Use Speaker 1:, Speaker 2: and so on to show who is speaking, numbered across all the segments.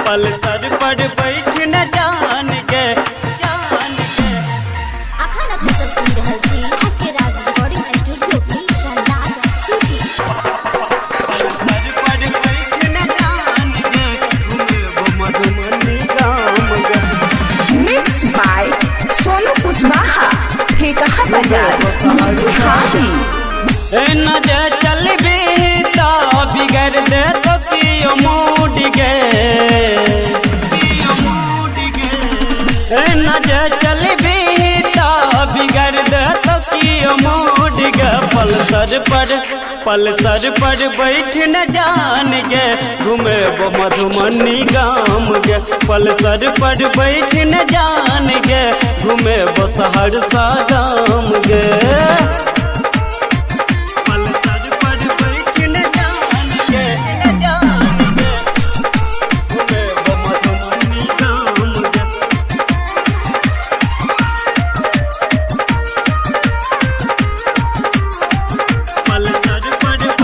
Speaker 1: पल्सर पर बैठ न जान गे
Speaker 2: अखन अपने सब सुन रहल छी एसके राज रिकॉर्डिंग स्टूडियो की शानदार प्रस्तुति।
Speaker 1: पल्सर पर बैठ न जान गे घूमे वो मधुमनी गाम गे।
Speaker 3: मिक्स बाय सोनू कुशवाहा ठेका बाजार मोतिहारी।
Speaker 1: न जे चलबी तो बिगड़ दे तो कियो मूड गे न जे चलबी तो बिगड़ दे तो कियो मूड गे। पल्सर पर बैठ न जान गे घूमे वो मधुमनी गाम गे। पल्सर पर बैठ न जान गे घूमे वो सहरसा गाम गे।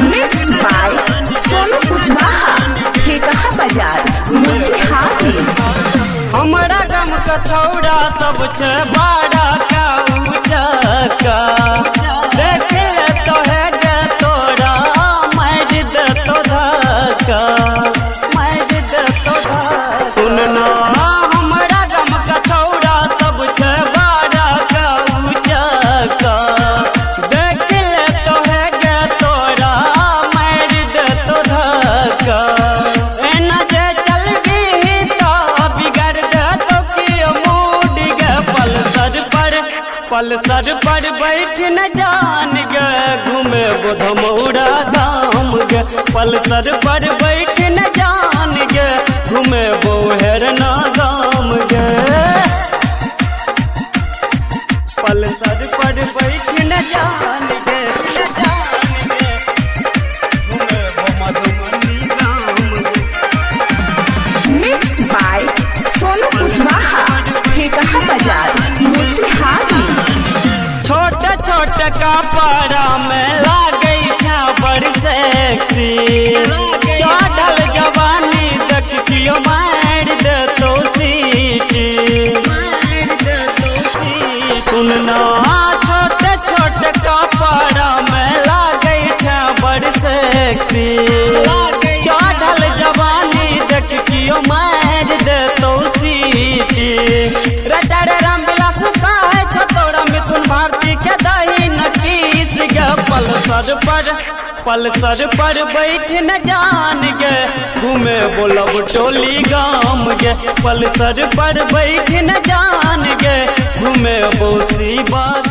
Speaker 3: मिक्स बाय सोनू कुशवाहा ठेका बाजार मोतिहारी।
Speaker 1: हमारा गम का छौड़ा सब छे बड़ा का ऊंचा देख ले तो है गे तोरा मार दे तो धक्का मार दे तो धक्का। सुनना हमारा गम का छौड़ा सब छे बड़ा का ऊंचा देख ले तो है गे तोरा मार दे तो धक्का। एना जे चलबी तो बिगड़ दे तो कियो मूड गे। पल्सर पर बैठ न जान गे घूमे बोधमौरा गाम गे। पल्सर पर बैठ न जान गे घूमे बोहेरना गाम गे। पल्सर पर बैठ न जान गे घूमे वो मधुमनी गाम गे।
Speaker 3: मिक्स बाय सोनू कुशवाहा ठेका बाजार मोतिहारी।
Speaker 1: छोटे छोटे कपड़ा में लागे बड़ सेक्सी चढ़ल जवानी देख कियो मार दे तो सीटी। सुनना छोटे छोटे कपड़ा में लागे बड़ सेक्सी चढ़ल जवानी देख कियो मार दे तो सीटी। रटर रामविलास कहे छो तोरा मिथुन भारती के दही नकीस गे। पल्सर पर बैठ न जान गे घूमे बोलब टोली गाम गे। पल्सर पर बैठ न जान गे घूमे बोसी बाग